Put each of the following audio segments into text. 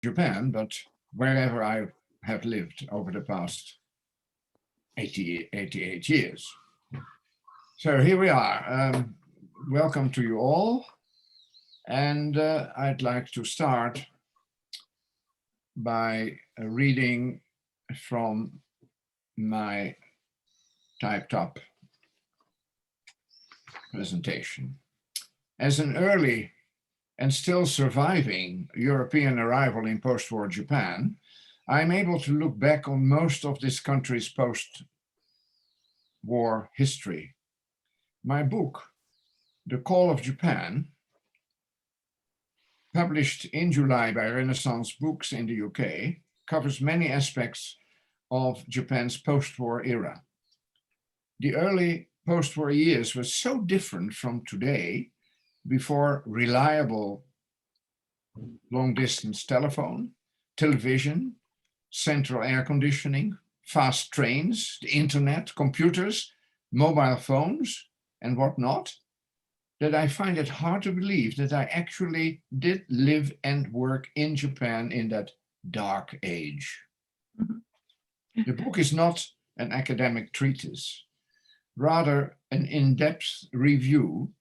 Japan, but wherever I have lived over the past 88 years. So here we are. Welcome to you all. And I'd like to start by reading from my typed up presentation. As an early and still surviving European arrival in post-war Japan, I'm able to look back on most of this country's post-war history. My book, The Call of Japan, published in July by Renaissance Books in the UK, covers many aspects of Japan's post-war era. The early post-war years were so different from today, before reliable long-distance telephone, television, central air conditioning, fast trains, the internet, computers, mobile phones, and whatnot, that I find it hard to believe that I actually did live and work in Japan in that dark age. The book is not an academic treatise, rather an in-depth review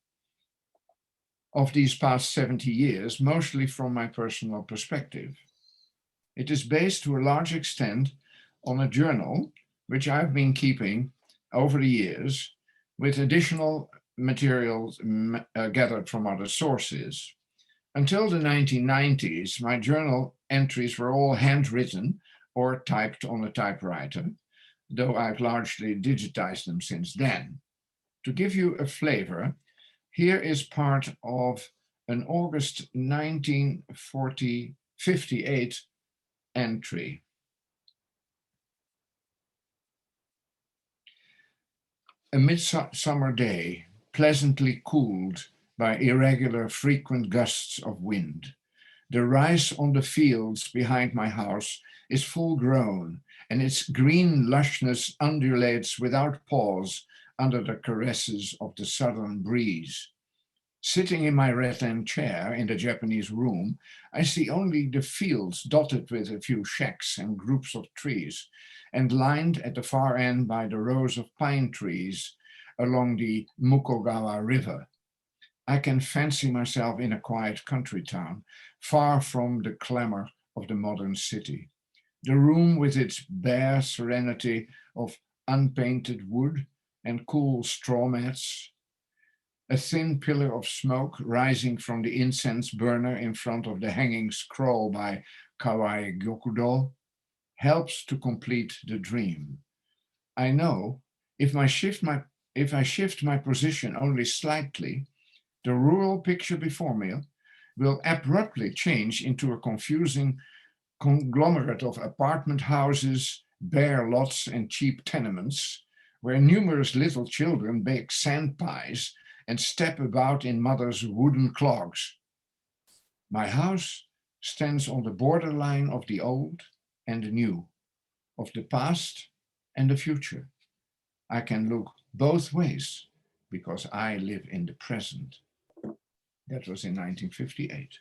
of these past 70 years, mostly from my personal perspective. It is based to a large extent on a journal, which I've been keeping over the years, with additional materials gathered from other sources. Until the 1990s, my journal entries were all handwritten or typed on a typewriter, though I've largely digitized them since then. To give you a flavor, here is part of an August 1958 entry. A midsummer day, pleasantly cooled by irregular, frequent gusts of wind. The rice on the fields behind my house is full grown, and its green lushness undulates without pause under the caresses of the southern breeze. Sitting in my rattan chair in the Japanese room, I see only the fields dotted with a few shacks and groups of trees, and lined at the far end by the rows of pine trees along the Mukogawa River. I can fancy myself in a quiet country town, far from the clamor of the modern city. The room with its bare serenity of unpainted wood and cool straw mats, a thin pillar of smoke rising from the incense burner in front of the hanging scroll by Kawai Gyokudo, helps to complete the dream. I know if I shift my position only slightly, the rural picture before me will abruptly change into a confusing conglomerate of apartment houses, bare lots, and cheap tenements, where numerous little children bake sand pies and step about in mother's wooden clogs. My house stands on the borderline of the old and the new, of the past and the future. I can look both ways because I live in the present. That was in 1958.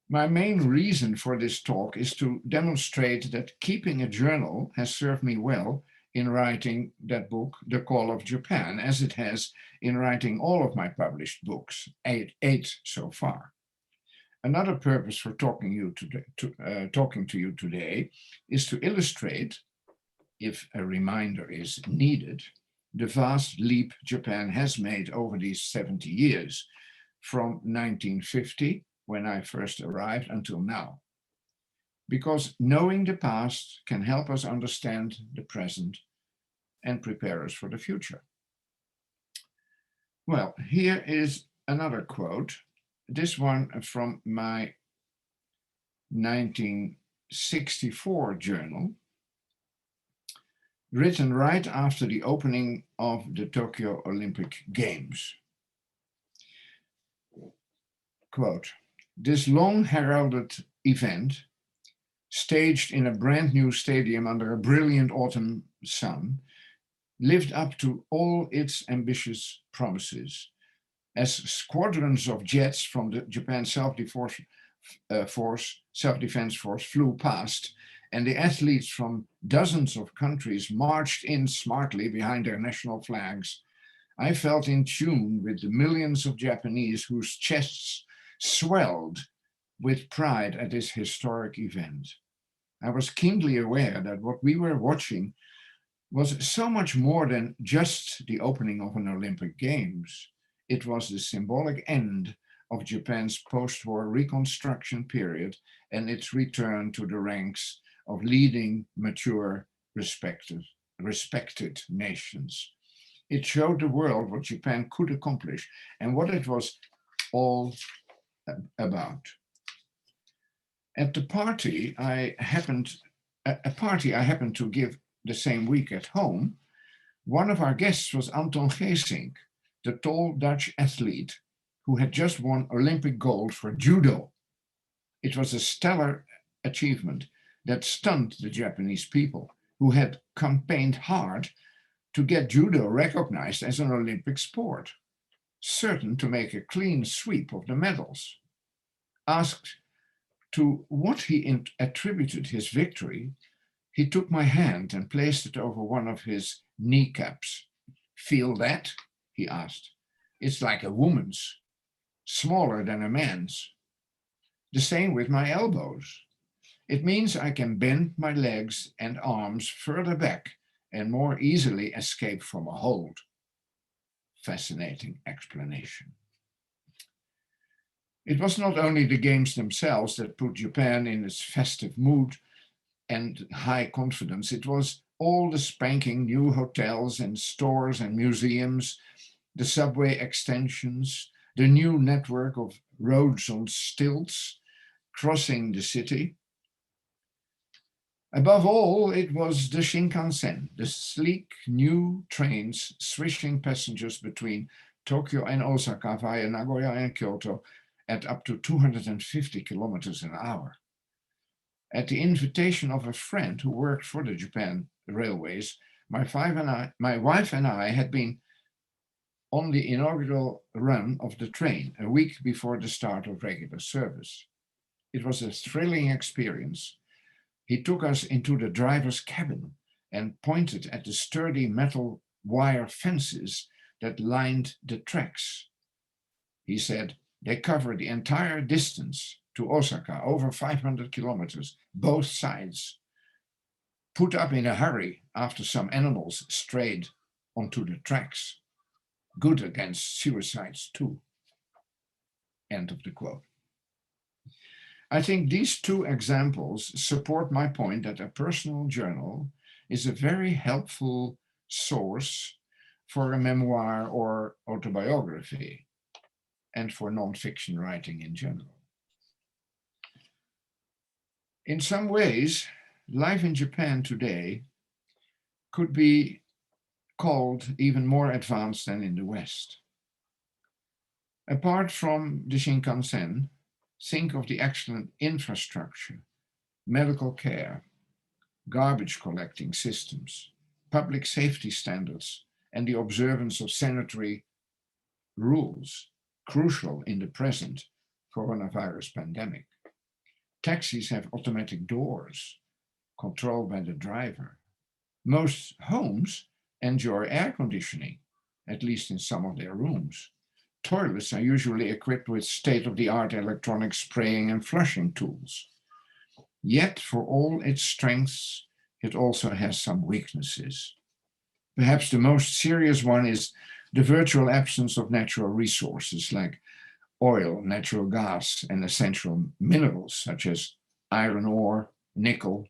My main reason for this talk is to demonstrate that keeping a journal has served me well in writing that book, The Call of Japan, as it has in writing all of my published books, eight so far. Another purpose for talking to you today is to illustrate, if a reminder is needed, the vast leap Japan has made over these 70 years, from 1950, when I first arrived, until now. Because knowing the past can help us understand the present and prepare us for the future. Well, here is another quote, this one from my 1964 journal, written right after the opening of the Tokyo Olympic Games. Quote, "This long heralded event, staged in a brand new stadium under a brilliant autumn sun, lived up to all its ambitious promises. As squadrons of jets from the Japan Self-Defense self-defense force flew past, and the athletes from dozens of countries marched in smartly behind their national flags, I felt in tune with the millions of Japanese whose chests swelled with pride at this historic event. I was keenly aware that what we were watching was so much more than just the opening of an Olympic Games. It was the symbolic end of Japan's post-war reconstruction period and its return to the ranks of leading, mature, respected nations. It showed the world what Japan could accomplish and what it was all about. At the party I happened to give the same week at home, one of our guests was Anton Geesink, the tall Dutch athlete who had just won Olympic gold for judo. It was a stellar achievement that stunned the Japanese people, who had campaigned hard to get judo recognized as an Olympic sport, certain to make a clean sweep of the medals. Asked to what he attributed his victory, he took my hand and placed it over one of his kneecaps. Feel that? He asked. It's like a woman's, smaller than a man's. The same with my elbows. It means I can bend my legs and arms further back and more easily escape from a hold. Fascinating explanation. It was not only the games themselves that put Japan in its festive mood and high confidence, it was all the spanking new hotels and stores and museums, the subway extensions, the new network of roads on stilts crossing the city. Above all, it was the Shinkansen, the sleek new trains swishing passengers between Tokyo and Osaka via Nagoya and Kyoto at up to 250 kilometers an hour. At the invitation of a friend who worked for the Japan Railways, my wife and I had been on the inaugural run of the train a week before the start of regular service. It was a thrilling experience. He took us into the driver's cabin and pointed at the sturdy metal wire fences that lined the tracks. He said, they cover the entire distance to Osaka, over 500 kilometers, both sides, put up in a hurry after some animals strayed onto the tracks. Good against suicides too. End of the quote. I think these two examples support my point that a personal journal is a very helpful source for a memoir or autobiography and for nonfiction writing in general. In some ways, life in Japan today could be called even more advanced than in the West. Apart from the Shinkansen, think of the excellent infrastructure, medical care, garbage collecting systems, public safety standards, and the observance of sanitary rules, crucial in the present coronavirus pandemic. Taxis have automatic doors, controlled by the driver. Most homes enjoy air conditioning, at least in some of their rooms. Toilets are usually equipped with state-of-the-art electronic spraying and flushing tools. Yet, for all its strengths, it also has some weaknesses. Perhaps the most serious one is the virtual absence of natural resources like oil, natural gas, and essential minerals such as iron ore, nickel,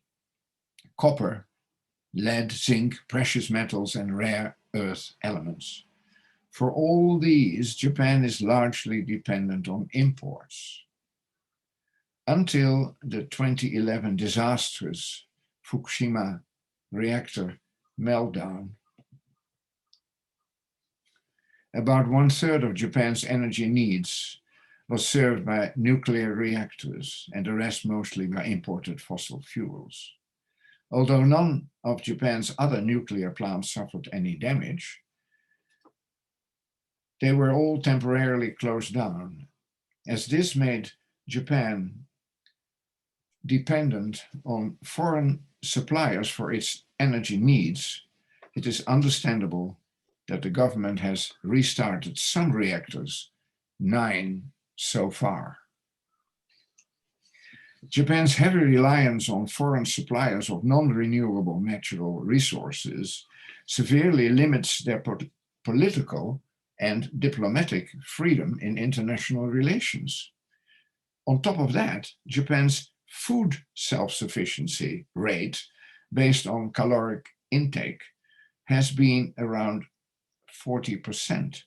copper, lead, zinc, precious metals, and rare earth elements. For all these, Japan is largely dependent on imports. Until the 2011 disastrous Fukushima reactor meltdown, about 1/3 of Japan's energy needs was served by nuclear reactors and the rest mostly by imported fossil fuels. Although none of Japan's other nuclear plants suffered any damage, they were all temporarily closed down, as this made Japan dependent on foreign suppliers for its energy needs, it is understandable that the government has restarted some reactors, 9 so far. Japan's heavy reliance on foreign suppliers of non-renewable natural resources severely limits their political and diplomatic freedom in international relations. On top of that, Japan's food self-sufficiency rate, based on caloric intake, has been around 40%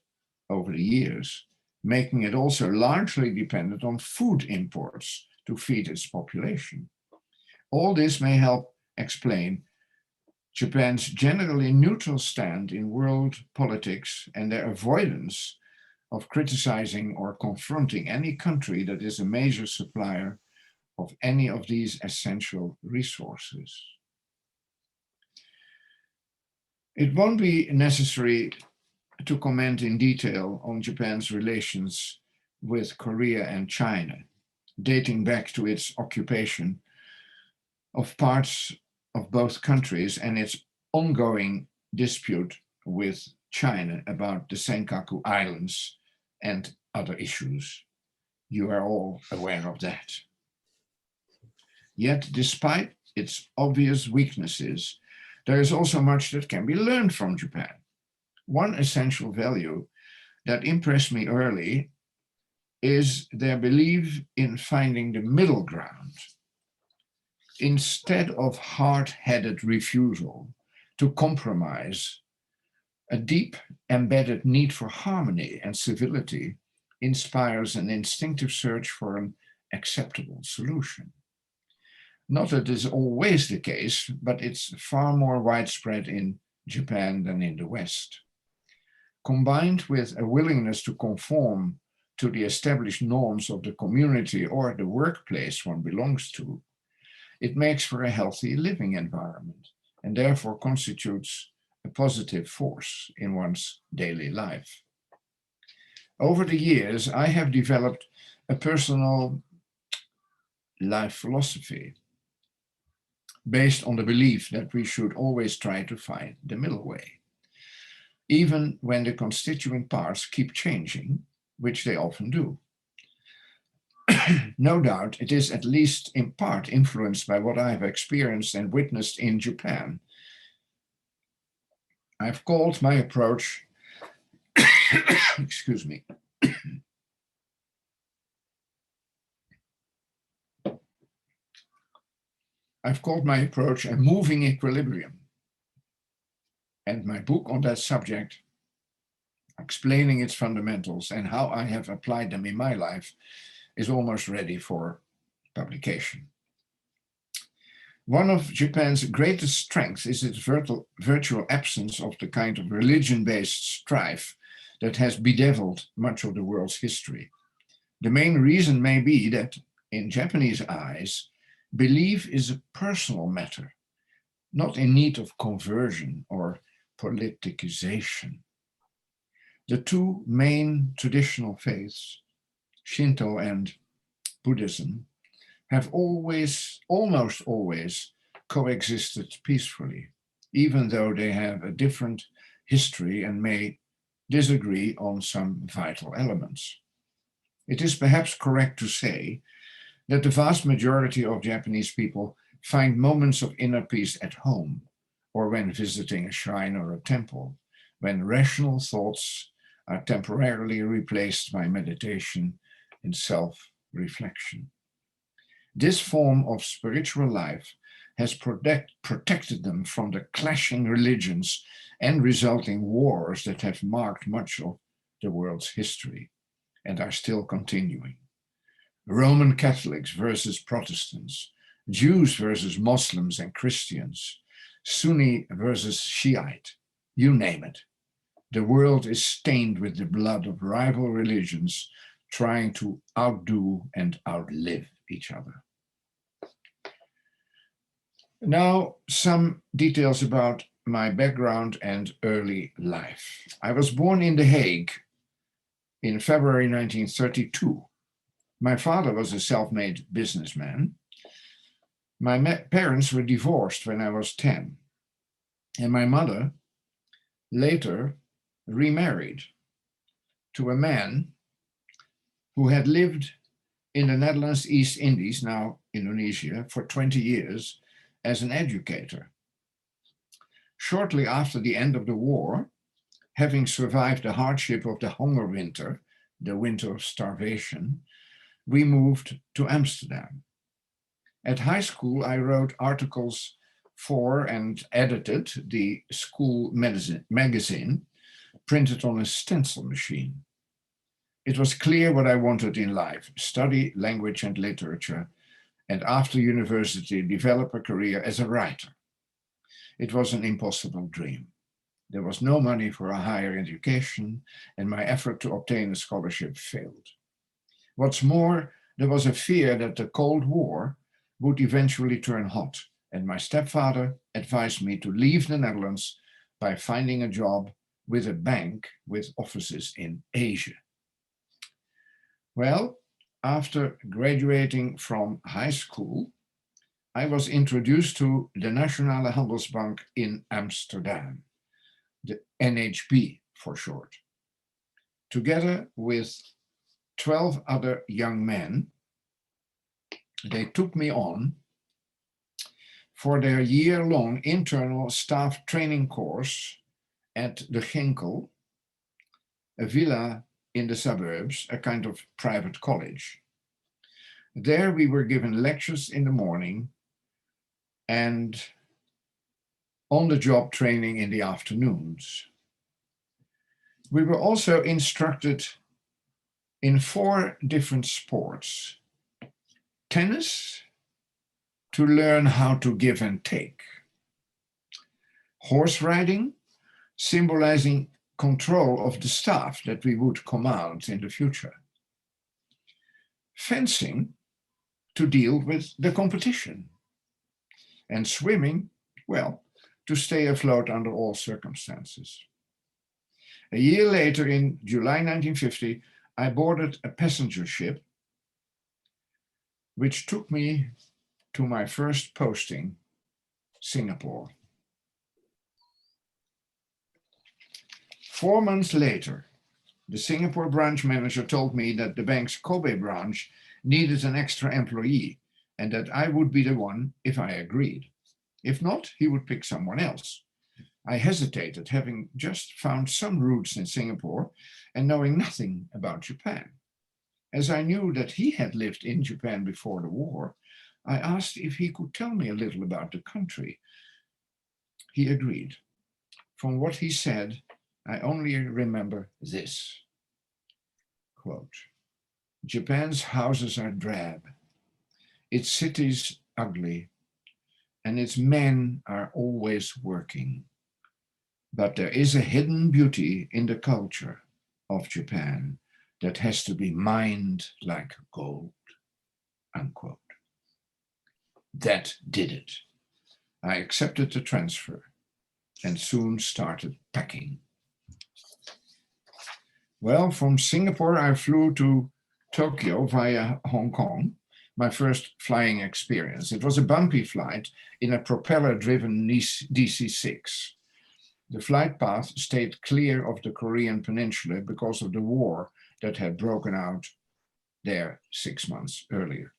over the years, making it also largely dependent on food imports to feed its population. All this may help explain Japan's generally neutral stand in world politics and their avoidance of criticizing or confronting any country that is a major supplier of any of these essential resources. It won't be necessary to comment in detail on Japan's relations with Korea and China, dating back to its occupation of parts of both countries and its ongoing dispute with China about the Senkaku Islands and other issues. You are all aware of that. Yet, despite its obvious weaknesses, there is also much that can be learned from Japan. One essential value that impressed me early is their belief in finding the middle ground. Instead of hard-headed refusal to compromise, a deep embedded need for harmony and civility inspires an instinctive search for an acceptable solution. Not that it's always the case, but it's far more widespread in Japan than in the West. Combined with a willingness to conform to the established norms of the community or the workplace one belongs to, it makes for a healthy living environment and therefore constitutes a positive force in one's daily life. Over the years, I have developed a personal life philosophy based on the belief that we should always try to find the middle way, even when the constituent parts keep changing, which they often do. No doubt, it is at least in part influenced by what I have experienced and witnessed in Japan. I've called my approach, excuse me, I've called my approach a moving equilibrium. And my book on that subject, explaining its fundamentals and how I have applied them in my life, is almost ready for publication. One of Japan's greatest strengths is its virtual absence of the kind of religion-based strife that has bedeviled much of the world's history. The main reason may be that, in Japanese eyes, belief is a personal matter, not in need of conversion or politicization. The two main traditional faiths, Shinto and Buddhism, have almost always coexisted peacefully, even though they have a different history and may disagree on some vital elements. It is perhaps correct to say that the vast majority of Japanese people find moments of inner peace at home or when visiting a shrine or a temple, when rational thoughts are temporarily replaced by meditation and self-reflection. This form of spiritual life has protected them from the clashing religions and resulting wars that have marked much of the world's history and are still continuing. Roman Catholics versus Protestants, Jews versus Muslims and Christians, Sunni versus Shiite, you name it. The world is stained with the blood of rival religions trying to outdo and outlive each other. Now, some details about my background and early life. I was born in The Hague in February 1932. My father was a self-made businessman. My parents were divorced when I was 10, and my mother later remarried to a man who had lived in the Netherlands, East Indies, now Indonesia, for 20 years as an educator. Shortly after the end of the war, having survived the hardship of the hunger winter, the winter of starvation, we moved to Amsterdam. At high school, I wrote articles for and edited the school magazine, printed on a stencil machine. It was clear what I wanted in life: study language and literature, and after university, develop a career as a writer. It was an impossible dream. There was no money for a higher education, and my effort to obtain a scholarship failed. What's more, there was a fear that the Cold War would eventually turn hot, and my stepfather advised me to leave the Netherlands by finding a job with a bank with offices in Asia. Well, after graduating from high school, I was introduced to the Nationale Handelsbank in Amsterdam, the NHB for short. Together with 12 other young men, they took me on for their year-long internal staff training course at the Ginkel, a villa in the suburbs, a kind of private college. There we were given lectures in the morning and on-the-job training in the afternoons. We were also instructed in 4 different sports. Tennis, to learn how to give and take. Horse riding, symbolizing control of the staff that we would command in the future. Fencing, to deal with the competition. And swimming, well, to stay afloat under all circumstances. A year later, in July 1950, I boarded a passenger ship which took me to my first posting, Singapore. 4 months later, the Singapore branch manager told me that the bank's Kobe branch needed an extra employee and that I would be the one if I agreed. If not, he would pick someone else. I hesitated, having just found some roots in Singapore and knowing nothing about Japan. As I knew that he had lived in Japan before the war, I asked if he could tell me a little about the country. He agreed. From what he said, I only remember this. Quote, Japan's houses are drab, its cities ugly, and its men are always working. But there is a hidden beauty in the culture of Japan that has to be mined like gold, unquote. That did it. I accepted the transfer and soon started packing. Well, from Singapore, I flew to Tokyo via Hong Kong, my first flying experience. It was a bumpy flight in a propeller-driven DC-6. The flight path stayed clear of the Korean peninsula because of the war that had broken out there 6 months earlier.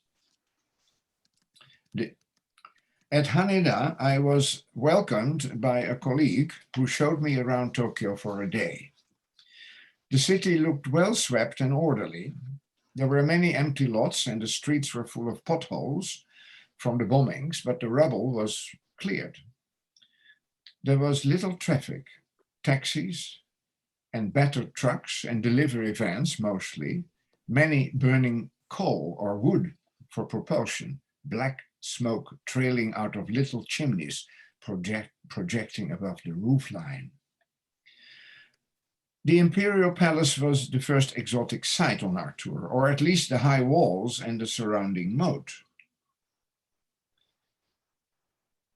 At Haneda, I was welcomed by a colleague who showed me around Tokyo for a day. The city looked well swept and orderly. There were many empty lots and the streets were full of potholes from the bombings, but the rubble was cleared. There was little traffic, taxis and battered trucks and delivery vans mostly, many burning coal or wood for propulsion, black smoke trailing out of little chimneys projecting above the roofline. The Imperial Palace was the first exotic sight on our tour, or at least the high walls and the surrounding moat.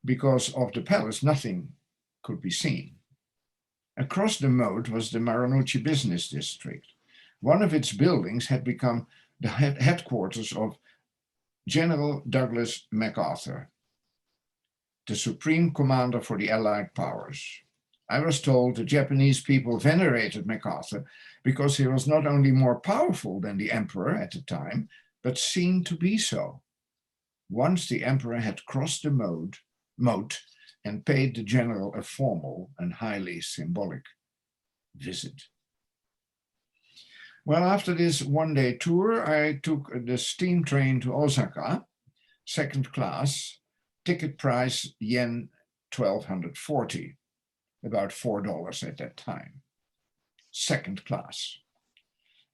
Because of the palace, nothing could be seen. Across the moat was the Marunouchi business district. One of its buildings had become the headquarters of General Douglas MacArthur, the supreme commander for the Allied powers. I was told the Japanese people venerated MacArthur because he was not only more powerful than the emperor at the time, but seen to be so. Once the emperor had crossed the moat and paid the general a formal and highly symbolic visit. Well, after this one-day tour, I took the steam train to Osaka, second class, ticket price yen 1,240, about $4 at that time. Second class.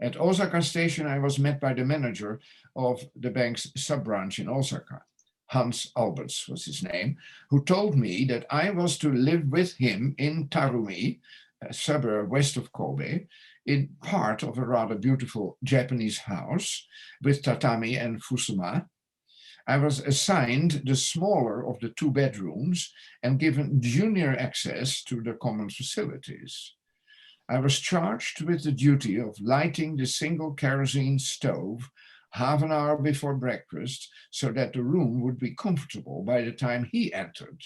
At Osaka station, I was met by the manager of the bank's sub-branch in Osaka. Hans Alberts was his name, who told me that I was to live with him in Tarumi, a suburb west of Kobe, in part of a rather beautiful Japanese house with tatami and fusuma. I was assigned the smaller of the two bedrooms and given junior access to the common facilities. I was charged with the duty of lighting the single kerosene stove half an hour before breakfast so that the room would be comfortable by the time he entered.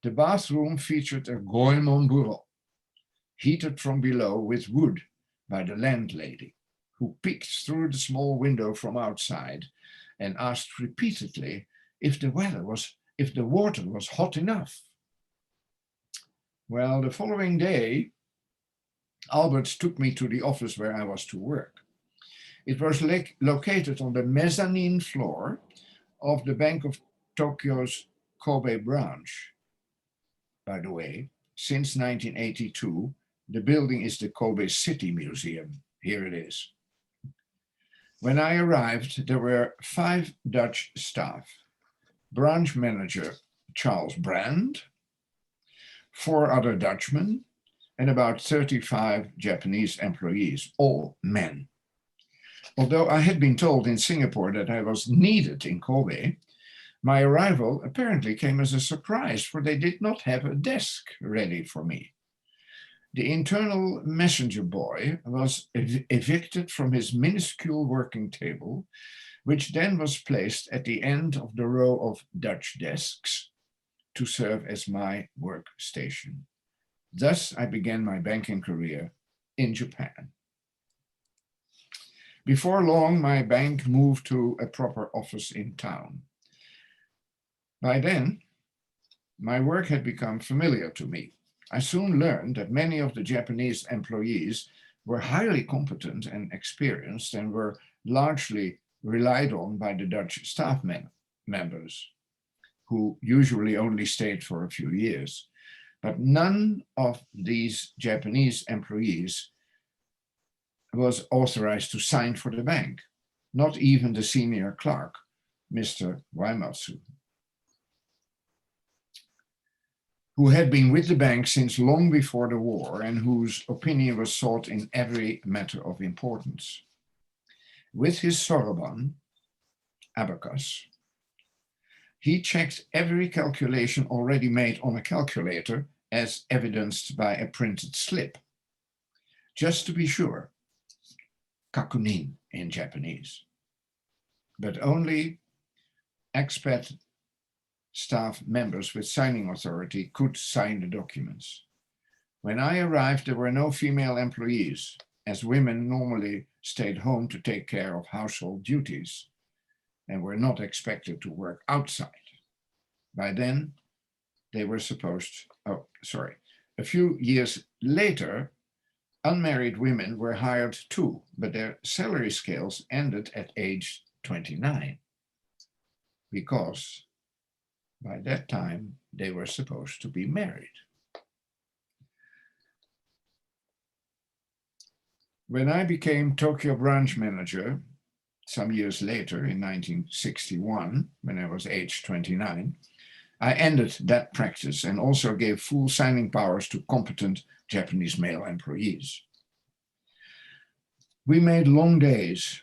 The bathroom featured a goemon buro, heated from below with wood by the landlady, who peeked through the small window from outside and asked repeatedly if the water was hot enough. Well, the following day, Alberts took me to the office where I was to work. It was located on the mezzanine floor of the Bank of Tokyo's Kobe branch. By the way, since 1982, the building is the Kobe City Museum. Here it is. When I arrived, there were 5 Dutch staff, branch manager Charles Brand, 4 other Dutchmen, and about 35 Japanese employees, all men. Although I had been told in Singapore that I was needed in Kobe, my arrival apparently came as a surprise, for they did not have a desk ready for me. The internal messenger boy was evicted from his minuscule working table, which then was placed at the end of the row of Dutch desks to serve as my workstation. Thus, I began my banking career in Japan. Before long, my bank moved to a proper office in town. By then, my work had become familiar to me. I soon learned that many of the Japanese employees were highly competent and experienced and were largely relied on by the Dutch staff members, who usually only stayed for a few years. But none of these Japanese employees was authorized to sign for the bank, not even the senior clerk, Mr. Waimatsu, who had been with the bank since long before the war and whose opinion was sought in every matter of importance. With his soroban, abacus, he checked every calculation already made on a calculator as evidenced by a printed slip, just to be sure, kakunin in Japanese. But only expat staff members with signing authority could sign the documents. When I arrived, there were no female employees, as women normally stayed home to take care of household duties and were not expected to work outside. By then, they were a few years later, unmarried women were hired too, but their salary scales ended at age 29, because by that time they were supposed to be married. When I became Tokyo branch manager some years later, in 1961, when I was age 29, I ended that practice and also gave full signing powers to competent Japanese male employees. We made long days,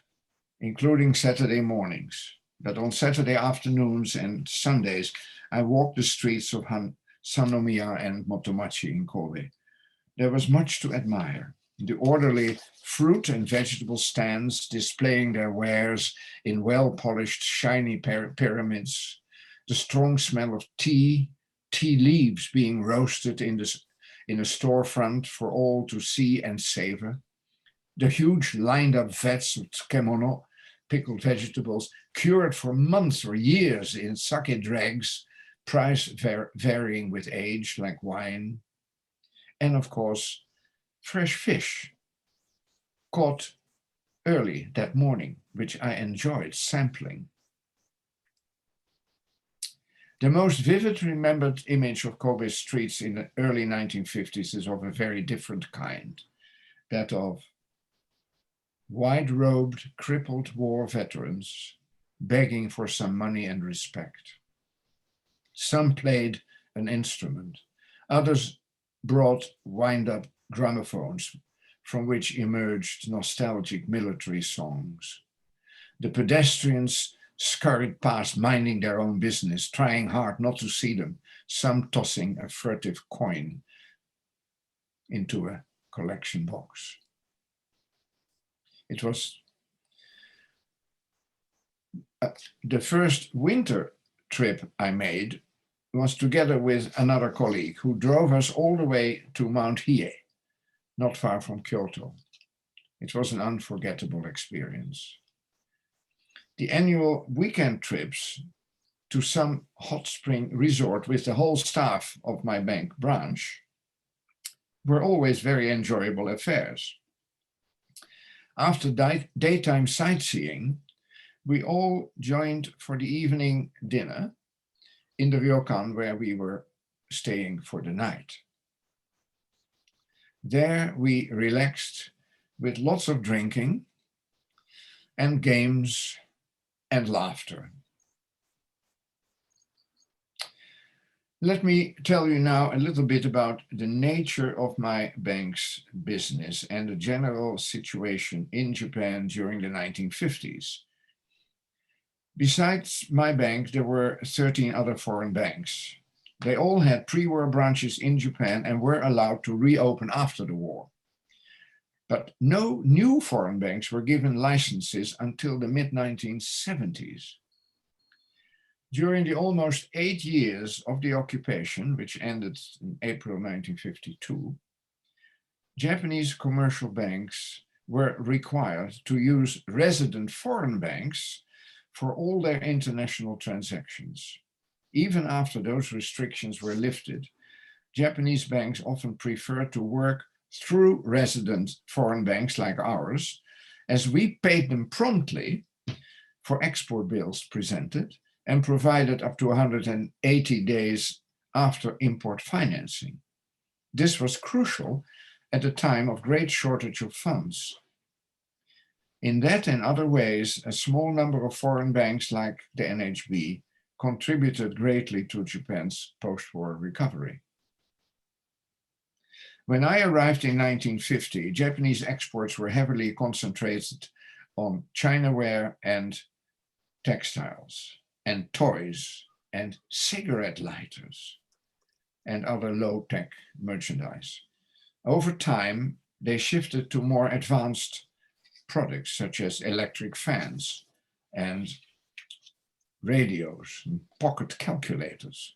including Saturday mornings, but on Saturday afternoons and Sundays, I walked the streets of Sanomiya and Motomachi in Kobe. There was much to admire. The orderly fruit and vegetable stands displaying their wares in well-polished, shiny pyramids, the strong smell of tea leaves being roasted in a storefront for all to see and savor, the huge lined-up vats of tsukemono, pickled vegetables, cured for months or years in sake dregs, price varying with age like wine, and of course, fresh fish, caught early that morning, which I enjoyed sampling. The most vivid remembered image of Kobe's streets in the early 1950s is of a very different kind, that of wide-robed, crippled war veterans begging for some money and respect. Some played an instrument, others brought wind-up gramophones from which emerged nostalgic military songs. The pedestrians scurried past, minding their own business, trying hard not to see them, some tossing a furtive coin into a collection box. It was the first winter trip I made was together with another colleague who drove us all the way to Mount Hiei, not far from Kyoto. It was an unforgettable experience. The annual weekend trips to some hot spring resort with the whole staff of my bank branch were always very enjoyable affairs. After daytime sightseeing, we all joined for the evening dinner in the ryokan where we were staying for the night. There we relaxed with lots of drinking and games and laughter. Let me tell you now a little bit about the nature of my bank's business and the general situation in Japan during the 1950s. Besides my bank, there were 13 other foreign banks. They all had pre-war branches in Japan and were allowed to reopen after the war. But no new foreign banks were given licenses until the mid-1970s. During the almost 8 years of the occupation, which ended in April 1952, Japanese commercial banks were required to use resident foreign banks for all their international transactions. Even after those restrictions were lifted, Japanese banks often preferred to work through resident foreign banks like ours, as we paid them promptly for export bills presented and provided up to 180 days after import financing. This was crucial at a time of great shortage of funds. In that and other ways, a small number of foreign banks like the NHB contributed greatly to Japan's post-war recovery. When I arrived in 1950, Japanese exports were heavily concentrated on Chinaware and textiles and toys and cigarette lighters and other low-tech merchandise. Over time, they shifted to more advanced products such as electric fans and radios and pocket calculators,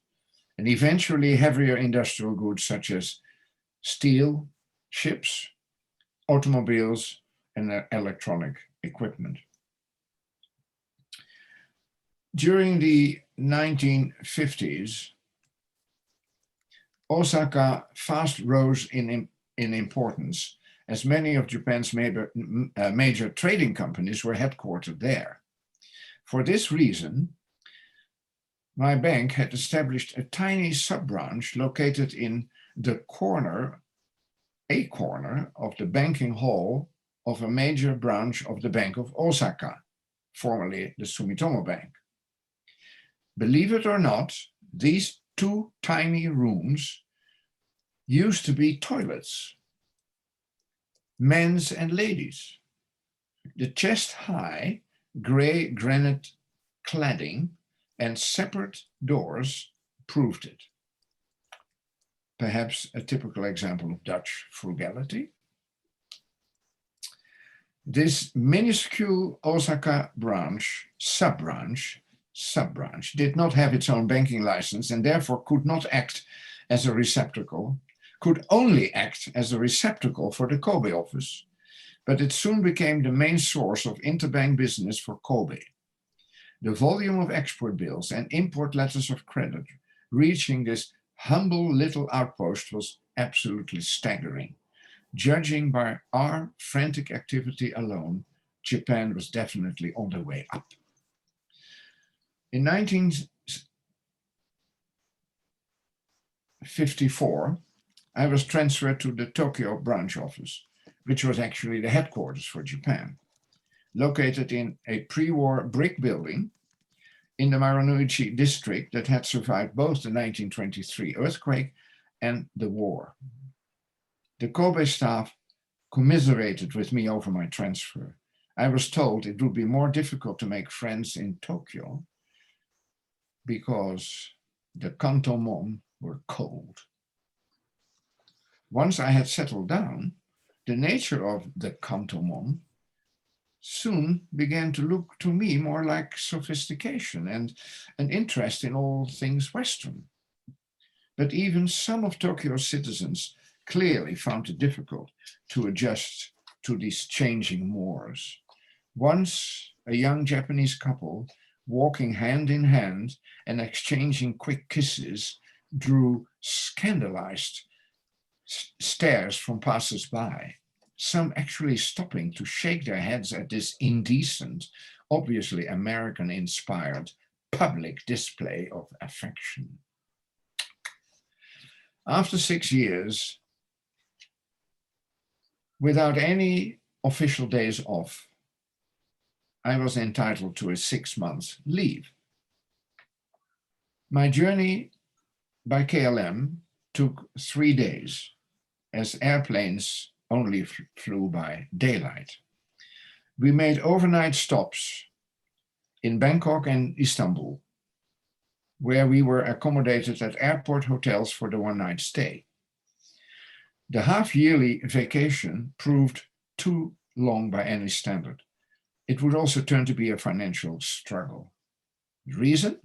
and eventually heavier industrial goods such as steel, ships, automobiles, and electronic equipment. During the 1950s, Osaka fast rose in importance, as many of Japan's major trading companies were headquartered there. For this reason, my bank had established a tiny sub-branch located in a corner of the banking hall of a major branch of the Bank of Osaka, formerly the Sumitomo Bank. Believe it or not, these two tiny rooms used to be toilets, men's and ladies. The chest-high gray granite cladding and separate doors proved it. Perhaps a typical example of Dutch frugality. This minuscule Osaka sub-branch, did not have its own banking license and therefore could not act as a receptacle, could only act as a receptacle for the Kobe office. But it soon became the main source of interbank business for Kobe. The volume of export bills and import letters of credit reaching this humble little outpost was absolutely staggering. Judging by our frantic activity alone, Japan was definitely on the way up. In 1954, I was transferred to the Tokyo branch office, which was actually the headquarters for Japan, located in a pre-war brick building in the Marunouchi district that had survived both the 1923 earthquake and the war. The Kobe staff commiserated with me over my transfer. I was told it would be more difficult to make friends in Tokyo because the Kantomon were cold. Once I had settled down, the nature of the Kantomon soon began to look to me more like sophistication and an interest in all things Western. But even some of Tokyo's citizens clearly found it difficult to adjust to these changing mores. Once, a young Japanese couple walking hand in hand and exchanging quick kisses drew scandalized stares from passers-by, some actually stopping to shake their heads at this indecent, obviously American-inspired public display of affection. After 6 years, without any official days off, I was entitled to a 6-month leave. My journey by KLM took 3 days, as airplanes only flew by daylight. We made overnight stops in Bangkok and Istanbul, where we were accommodated at airport hotels for the one-night stay. The half-yearly vacation proved too long by any standard. It would also turn to be a financial struggle. The reason?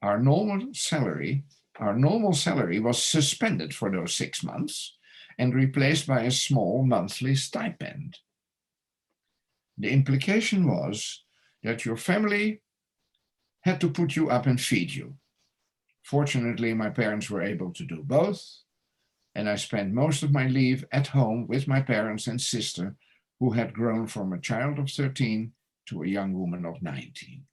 Our normal salary was suspended for those 6 months and replaced by a small monthly stipend. The implication was that your family had to put you up and feed you. Fortunately, my parents were able to do both, and I spent most of my leave at home with my parents and sister, who had grown from a child of 13 to a young woman of 19.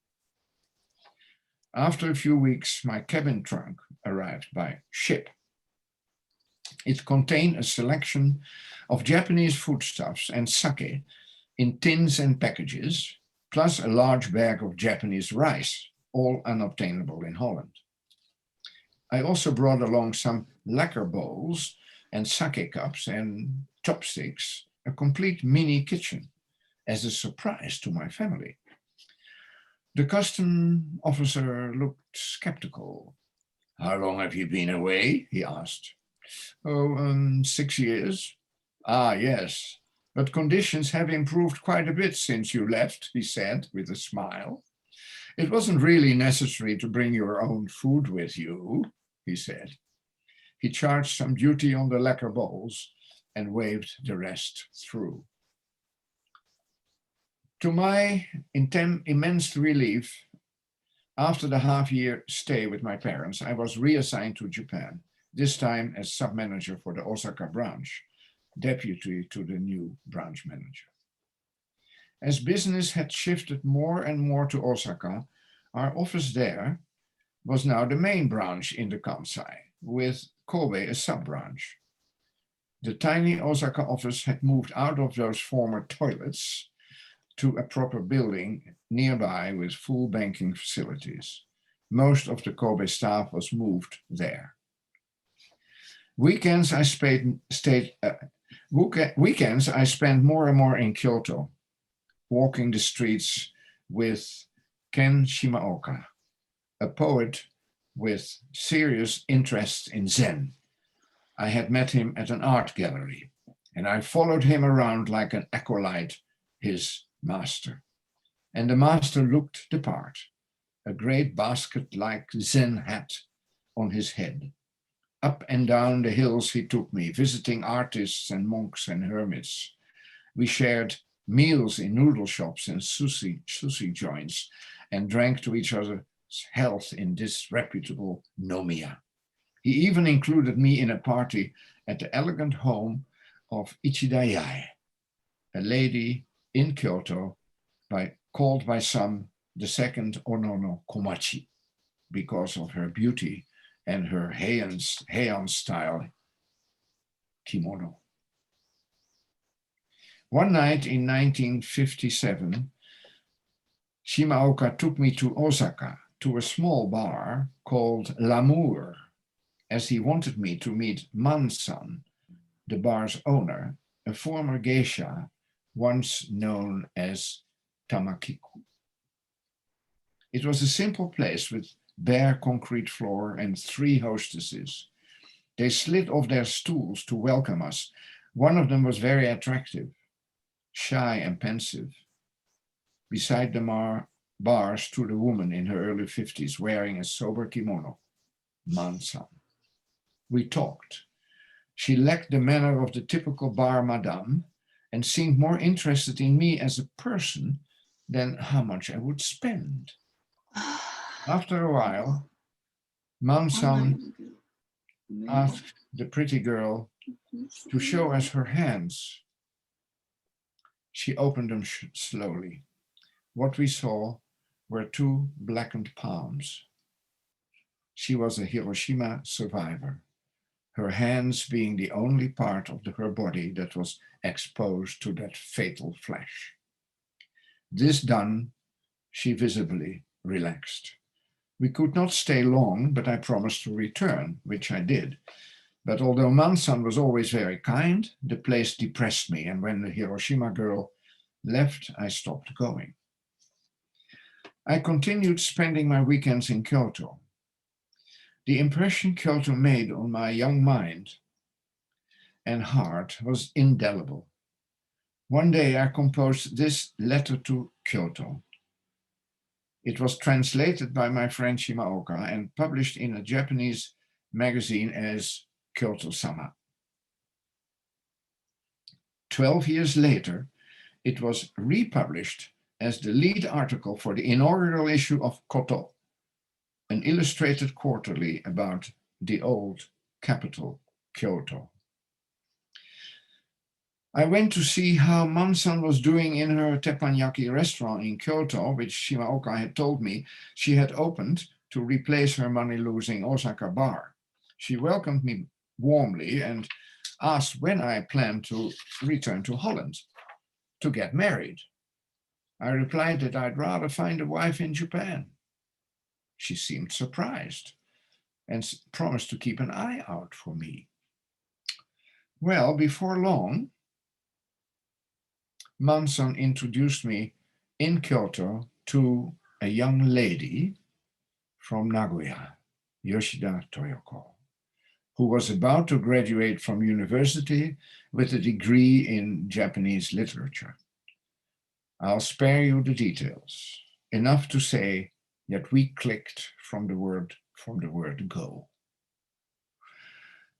After a few weeks, my cabin trunk arrived by ship. It contained a selection of Japanese foodstuffs and sake in tins and packages, plus a large bag of Japanese rice, all unobtainable in Holland. I also brought along some lacquer bowls and sake cups and chopsticks, a complete mini kitchen, as a surprise to my family. The custom officer looked skeptical. "How long have you been away?" he asked. "Oh, 6 years. "Ah, yes, but conditions have improved quite a bit since you left," he said with a smile. "It wasn't really necessary to bring your own food with you," he said. He charged some duty on the lacquer bowls and waved the rest through. To my immense relief, after the half-year stay with my parents, I was reassigned to Japan, this time as sub-manager for the Osaka branch, deputy to the new branch manager. As business had shifted more and more to Osaka, our office there was now the main branch in the Kansai, with Kobe a sub-branch. The tiny Osaka office had moved out of those former toilets to a proper building nearby with full banking facilities. Most of the Kobe staff was moved there. Weekends I spent more and more in Kyoto, walking the streets with Ken Shimaoka, a poet with serious interest in Zen. I had met him at an art gallery, and I followed him around like an acolyte his master. And the master looked the part, a great basket-like Zen hat on his head. Up and down the hills he took me, visiting artists and monks and hermits. We shared meals in noodle shops and sushi joints and drank to each other's health in disreputable nomiya. He even included me in a party at the elegant home of Ichida Yae, a lady in Kyoto called by some the second Onono Komachi, because of her beauty and her Heian style kimono. One night in 1957, Shimaoka took me to Osaka, to a small bar called L'Amour, as he wanted me to meet Man-san, the bar's owner, a former geisha once known as Tamakiku. It was a simple place with bare concrete floor and 3 hostesses. They slid off their stools to welcome us. One of them was very attractive, shy and pensive. Beside the bar stood a woman in her early 50s wearing a sober kimono, Man-san. We talked. She lacked the manner of the typical bar madame and seemed more interested in me as a person than how much I would spend. After a while, Man-san asked the pretty girl to show us her hands. She opened them slowly. What we saw were 2 blackened palms. She was a Hiroshima survivor, her hands being the only part of her body that was exposed to that fatal flash. This done, she visibly relaxed. We could not stay long, but I promised to return, which I did. But although Man-san was always very kind, the place depressed me, and when the Hiroshima girl left, I stopped going. I continued spending my weekends in Kyoto. The impression Kyoto made on my young mind and heart was indelible. One day I composed this letter to Kyoto. It was translated by my friend Shimaoka and published in a Japanese magazine as Kyoto-sama. 12 years later, it was republished as the lead article for the inaugural issue of Koto, an illustrated quarterly about the old capital, Kyoto. I went to see how Man-san was doing in her teppanyaki restaurant in Kyoto, which Shimaoka had told me she had opened to replace her money-losing Osaka bar. She welcomed me warmly and asked when I planned to return to Holland to get married. I replied that I'd rather find a wife in Japan. She seemed surprised and promised to keep an eye out for me. Well, before long, Man-san introduced me in Kyoto to a young lady from Nagoya, Yoshida Toyoko, who was about to graduate from university with a degree in Japanese literature. I'll spare you the details, enough to say that we clicked from the word go.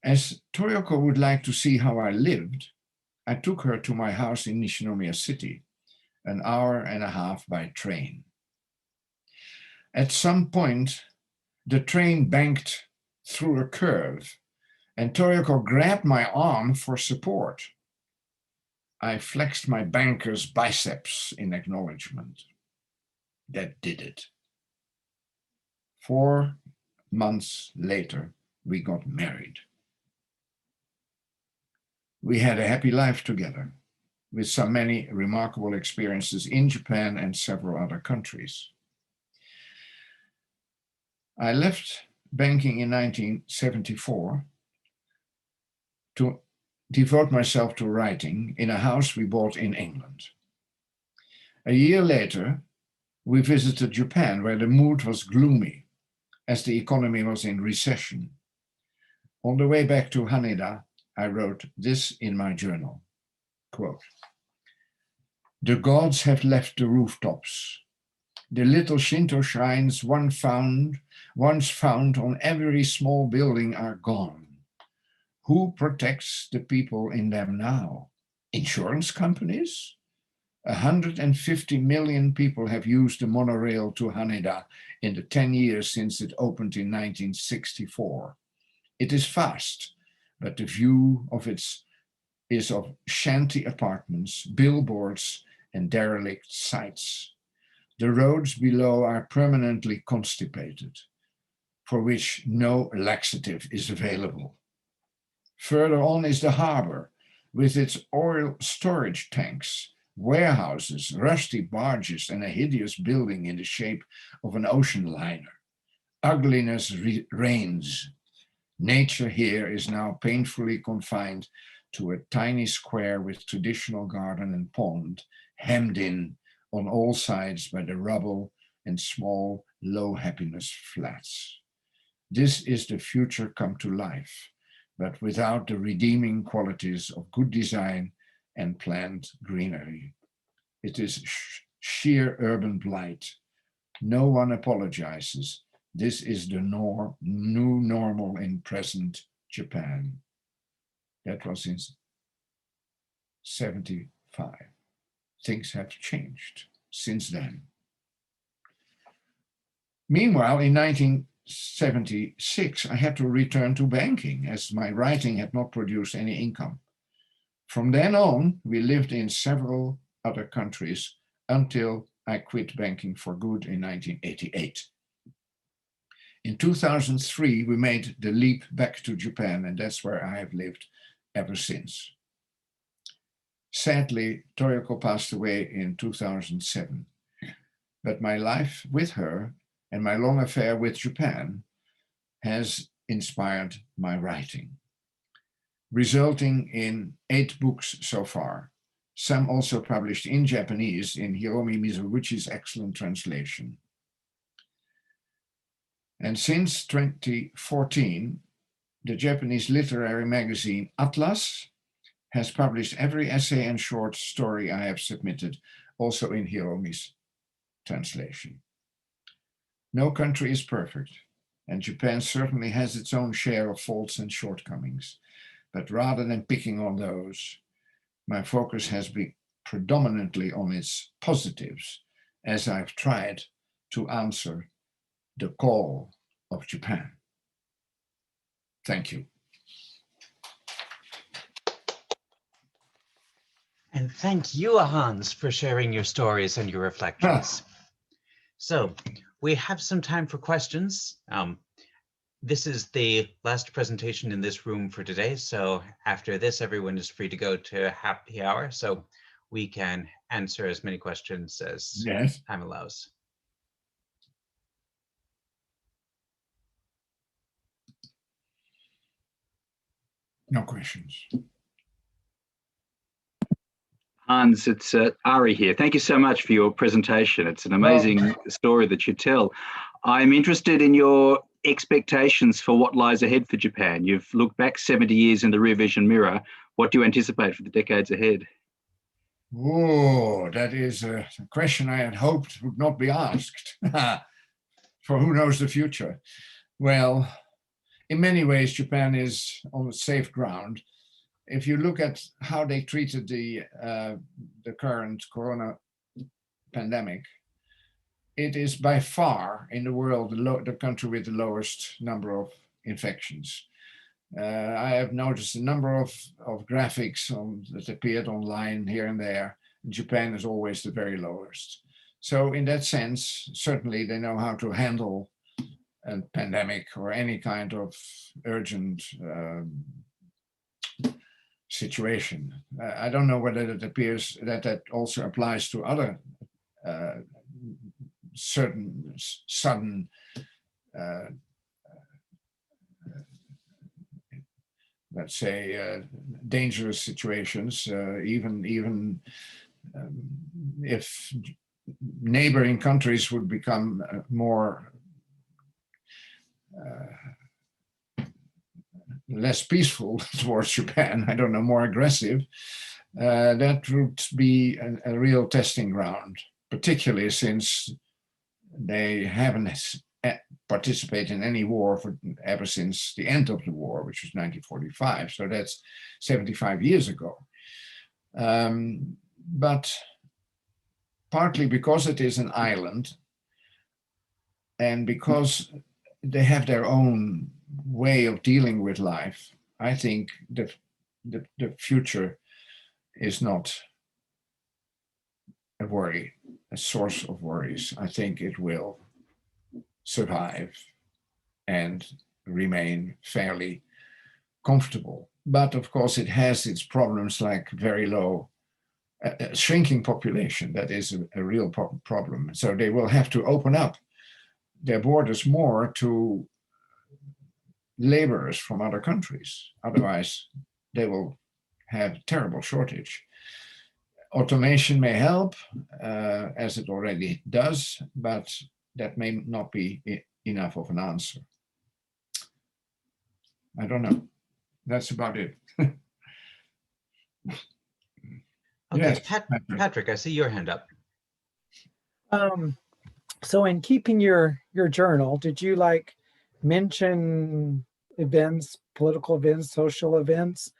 As Toyoko would like to see how I lived, I took her to my house in Nishinomiya City, an hour and a half by train. At some point, the train banked through a curve, and Toyoko grabbed my arm for support. I flexed my banker's biceps in acknowledgement. That did it. 4 months later, we got married. We had a happy life together, with so many remarkable experiences in Japan and several other countries. I left banking in 1974 to devote myself to writing in a house we bought in England. A year later, we visited Japan, where the mood was gloomy, as the economy was in recession. On the way back to Haneda, I wrote this in my journal, quote, The gods have left the rooftops. The little Shinto shrines once found on every small building are gone. Who protects the people in them now? Insurance companies? 150 million people have used the monorail to Haneda in the 10 years since it opened in 1964. It is fast, but the view of it is of shanty apartments, billboards, and derelict sites. The roads below are permanently constipated, for which no laxative is available. Further on is the harbor, with its oil storage tanks, warehouses, rusty barges, and a hideous building in the shape of an ocean liner. Ugliness reigns. Nature here is now painfully confined to a tiny square with traditional garden and pond, hemmed in on all sides by the rubble and small, low happiness flats. This is the future come to life, but without the redeeming qualities of good design and planned greenery. It is sheer urban blight. No one apologizes. This is the new normal in present Japan. That was in 1975. Things have changed since then. Meanwhile, in 1976, I had to return to banking as my writing had not produced any income. From then on, we lived in several other countries until I quit banking for good in 1988. In 2003, we made the leap back to Japan, and that's where I have lived ever since. Sadly, Toyoko passed away in 2007, but my life with her and my long affair with Japan has inspired my writing, resulting in 8 books so far, some also published in Japanese in Hiromi Mizoguchi's excellent translation. And since 2014, the Japanese literary magazine Atlas has published every essay and short story I have submitted, also in Hiromi's translation. No country is perfect, and Japan certainly has its own share of faults and shortcomings. But rather than picking on those, my focus has been predominantly on its positives, as I've tried to answer the call of Japan. Thank you. And thank you, Hans, for sharing your stories and your reflections. So we have some time for questions. This is the last presentation in this room for today. So after this, everyone is free to go to happy hour. So we can answer as many questions as time allows. No questions. Hans, it's Ari here. Thank you so much for your presentation. It's an amazing story that you tell. I'm interested in your expectations for what lies ahead for Japan. You've looked back 70 years in the rear vision mirror. What do you anticipate for the decades ahead? Oh, that is a question I had hoped would not be asked. For who knows the future? Well, in many ways, Japan is on safe ground. If you look at how they treated the current corona pandemic, it is by far in the world the country with the lowest number of infections. I have noticed a number of graphics that appeared online here and there. Japan is always the very lowest. So in that sense, certainly they know how to handle a pandemic or any kind of urgent situation. I don't know whether it appears that also applies to other certain sudden let's say dangerous situations, even if neighboring countries would become more less peaceful towards Japan, I don't know, more aggressive, that would be a real testing ground, particularly since they haven't participated in any war ever since the end of the war, which was 1945. So that's 75 years ago. But partly because it is an island and because they have their own way of dealing with life, I think the future is not a worry, a source of worries. I think it will survive and remain fairly comfortable. But of course, it has its problems, like very low, shrinking population. That is a real problem. So they will have to open up their borders more to laborers from other countries. Otherwise, they will have terrible shortage. Automation may help, as it already does, but that may not be enough of an answer. I don't know. That's about it. Okay, Yes, Patrick, I see your hand up. So in keeping your journal, did you like mention events, political events, social events?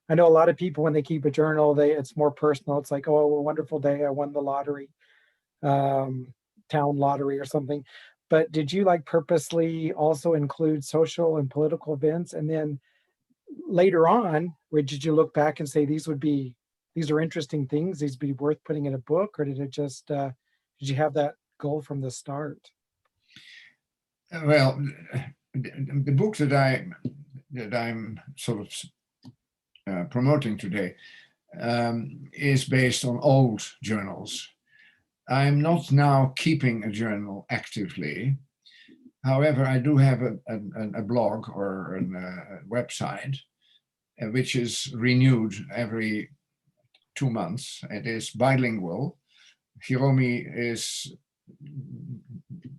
I know a lot of people, when they keep a journal, it's more personal. It's like, oh, a wonderful day, I won the lottery, town lottery or something. But did you like purposely also include social and political events? And then later on, where did you look back and say these are interesting things, these would be worth putting in a book? Or did it just, did you have that goal from the start? Well, the book that I'm sort of promoting today is based on old journals. I'm not now keeping a journal actively. However, I do have a blog or a website which is renewed every 2 months. It is bilingual. Hiromi is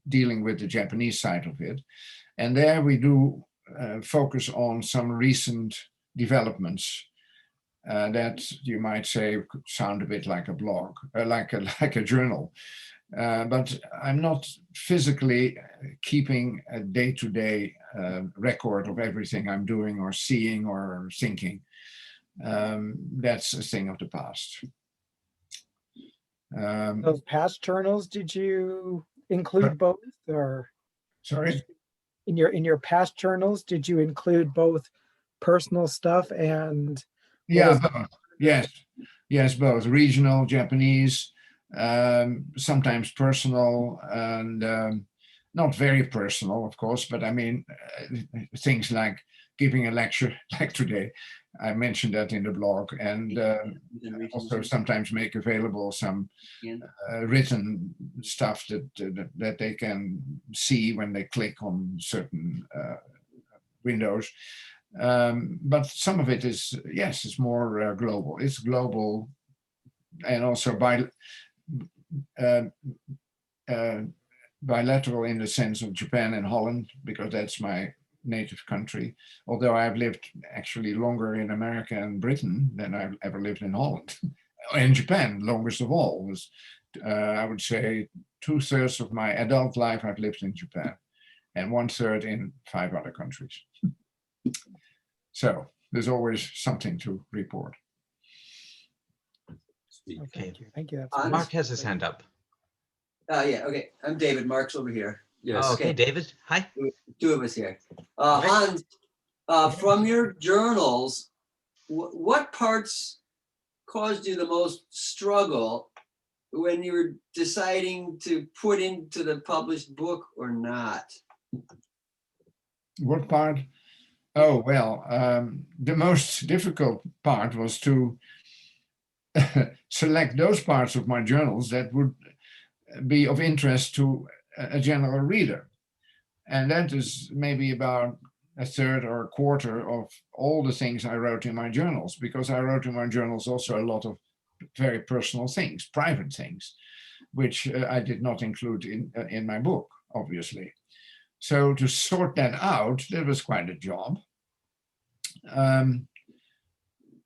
dealing with the Japanese side of it. And there we do focus on some recent developments that you might say sound a bit like a blog, like a journal. But I'm not physically keeping a day-to-day record of everything I'm doing or seeing or thinking. That's a thing of the past. Those past journals, did you include both? Or sorry? In your past journals, did you include both personal stuff and? Yeah, both. Yes, both regional, Japanese, sometimes personal, and not very personal, of course, but I mean, things like giving a lecture like today. I mentioned that in the blog, and also sometimes make available some written stuff that they can see when they click on certain windows. But some of it is, yes, it's more global. It's global, and also bilateral in the sense of Japan and Holland, because that's my native country. Although I've lived actually longer in America and Britain than I've ever lived in Holland. In Japan, longest of all, was I would say 2/3 of my adult life I've lived in Japan, and 1/3 in 5 other countries. So there's always something to report. Okay. Thank you. Mark has his hand up. Yeah, okay. I'm David. Mark's over here. Yes. Oh, okay, David. Hi. 2 of us here. Hans, from your journals, what parts caused you the most struggle when you were deciding to put into the published book or not? What part? Oh, well, the most difficult part was to select those parts of my journals that would be of interest to a general reader. And that is maybe about 1/3 or 1/4 of all the things I wrote in my journals, because I wrote in my journals also a lot of very personal things, private things, which I did not include in my book, obviously. So to sort that out, that was quite a job.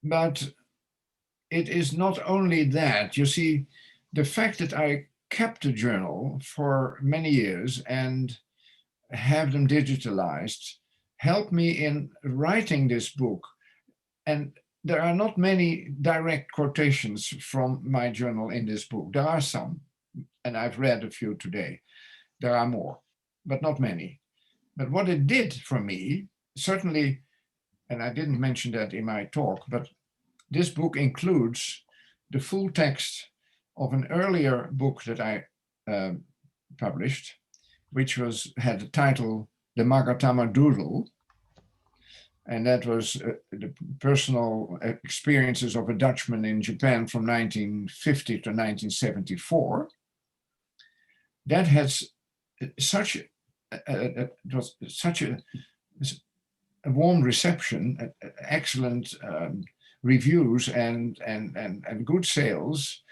But it is not only that. You see, the fact that I kept a journal for many years and have them digitalized helped me in writing this book. And there are not many direct quotations from my journal in this book. There are some, and I've read a few today. There are more, but not many. But what it did for me, certainly, and I didn't mention that in my talk, but this book includes the full text of an earlier book that I published, which had the title The Magatama Doodle. And that was the personal experiences of a Dutchman in Japan from 1950 to 1974. That has such it was such a warm reception, excellent reviews and good sales,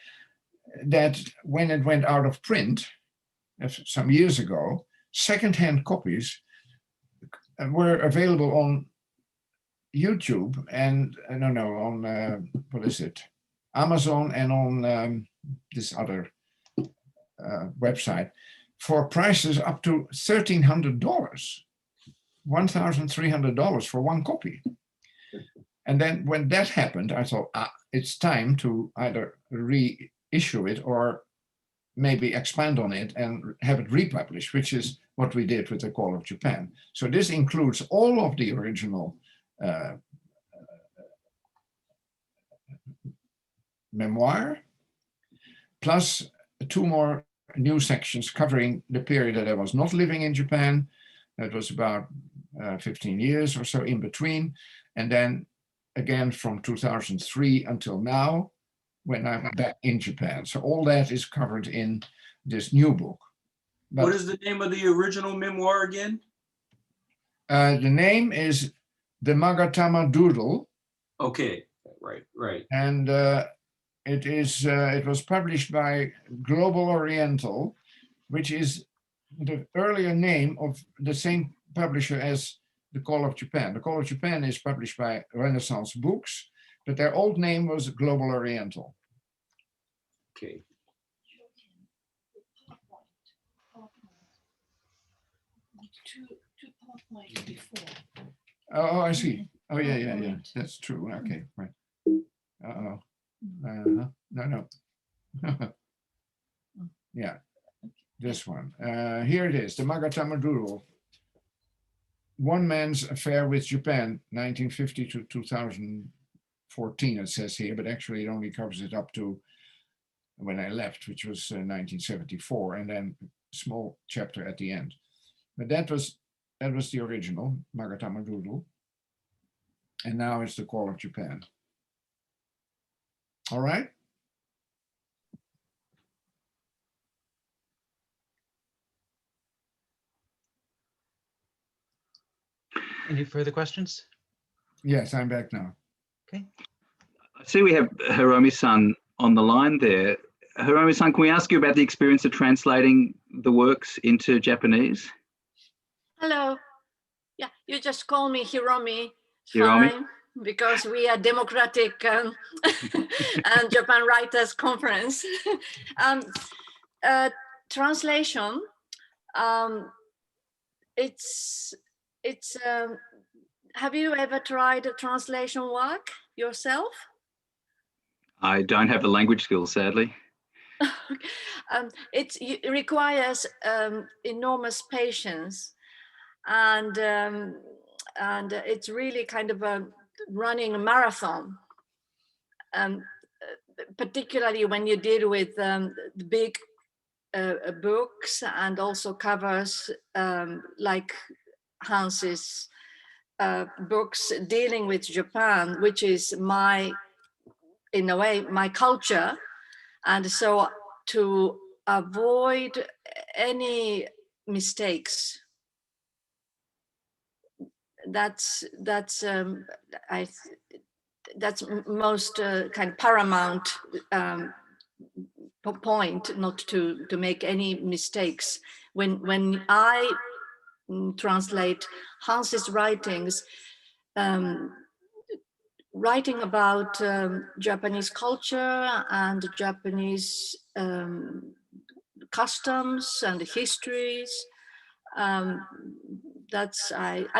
that when it went out of print some years ago, secondhand copies were available on YouTube and on what is it, Amazon, and on this other website for prices up to $1,300, $1,300 for one copy. And then when that happened, I thought, it's time to either reissue it or maybe expand on it and have it republished, which is what we did with The Call of Japan. So this includes all of the original memoir, plus 2 more new sections covering the period that I was not living in Japan. That was about 15 years or so in between. And then again from 2003 until now, when I'm back in Japan. So all that is covered in this new book. But what is the name of the original memoir again? The name is The Magatama Doodle. Okay, right. And it was published by Global Oriental, which is the earlier name of the same publisher as The Call of Japan. The Call of Japan is published by Renaissance Books, but their old name was Global Oriental. Okay. Oh, I see. Oh, yeah. That's true. Okay, right. Uh-oh. No. Yeah, this one. Here it is, The Magatama Doodle. One Man's Affair with Japan, 1950 to 2014, it says here, but actually it only covers it up to when I left, which was 1974, and then a small chapter at the end. But that was the original, Magatama Doodle. And now it's The Call of Japan. All right. Any further questions? Yes, I'm back now. Okay. I see we have Hiromi-san on the line there. Hiromi-san, can we ask you about the experience of translating the works into Japanese? Hello. Yeah, you just call me Hiromi. Hiromi? Fine, because we are democratic and Japan Writers Conference. Translation. Have you ever tried translation work yourself? I don't have the language skills, sadly. It requires enormous patience, and it's really kind of running a marathon, particularly when you deal with the big books and also covers like Hans's books dealing with Japan, which is in a way, my culture. And so to avoid any mistakes, that's most kind of paramount point, not to make any mistakes. When I translate Hans's writings, writing about Japanese culture and Japanese customs and histories. And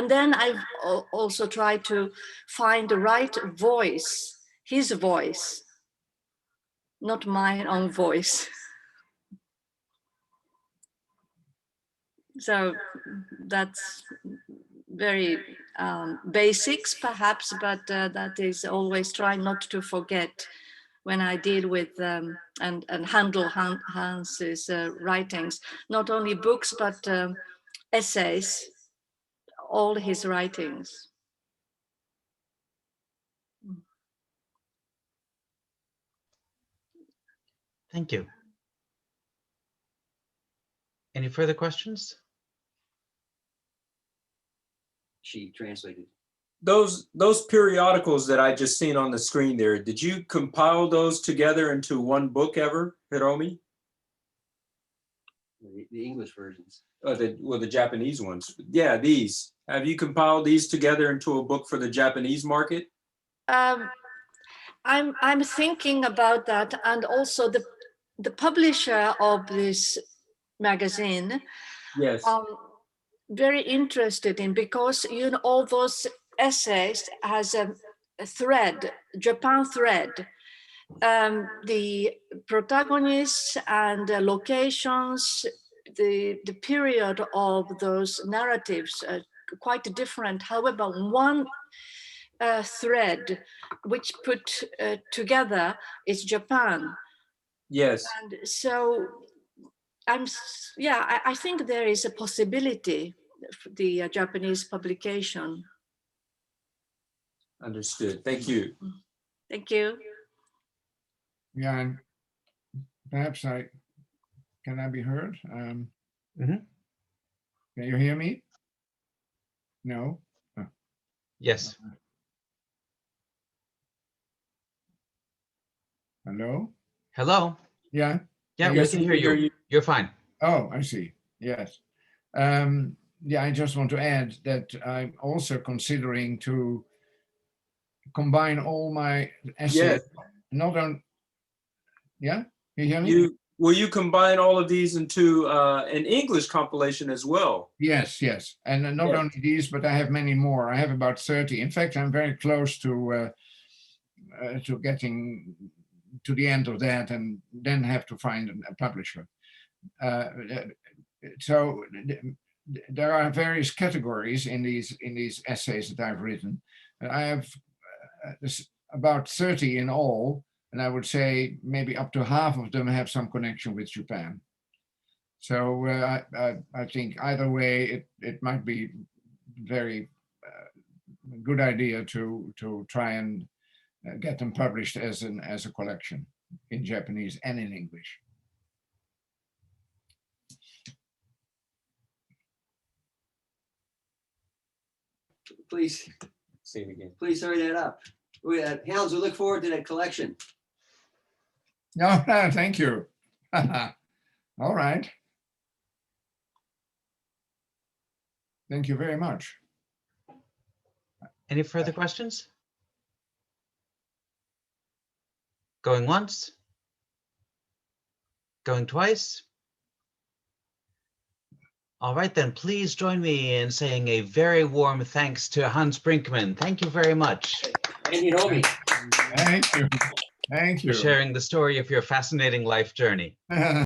then I've also tried to find the right voice, his voice, not my own voice. So that's very basics perhaps, but that is always trying not to forget when I deal with and handle Hans's writings, not only books, but essays, all his writings. Thank you. Any further questions? She translated. Those periodicals that I just seen on the screen there, did you compile those together into one book ever, Hiromi? The English versions. Oh, the Japanese ones. Yeah, these. Have you compiled these together into a book for the Japanese market? I'm thinking about that, and also the publisher of this magazine. Yes. Very interested in, because you know all those essays has a thread, Japan thread. The protagonists and the locations, the period of those narratives are quite different. However, one thread which put together is Japan. Yes. And so I think there is a possibility for the Japanese publication. Understood. Thank you. Thank you. Yeah, and perhaps can I be heard? Can you hear me? No? Oh. Yes. Hello? Hello. Yeah? Yeah, Yes, we can hear you. You're fine. Oh, I see. Yes. Yeah, I just want to add that I'm also considering to combine all my essays. Yes. Not on. Yeah, you hear me? Will you combine all of these into an English compilation as well? Yes, yes, and not Yes. only these, but I have many more. I have about 30. In fact, I'm very close to getting to the end of that, and then have to find a publisher. So there are various categories in these essays that I've written. I have about 30 in all, and I would say maybe up to half of them have some connection with Japan. So I think either way, it might be very good idea to try and get them published as a collection in Japanese and in English. Please, Say it again. please hurry that up. Hounds, we look forward to that collection. No, thank you. All right. Thank you very much. Any further questions? Going once? Going twice? All right, then please join me in saying a very warm thanks to Hans Brinckmann. Thank you very much. And Hiromi. Thank you. Thank For you. sharing the story of your fascinating life journey.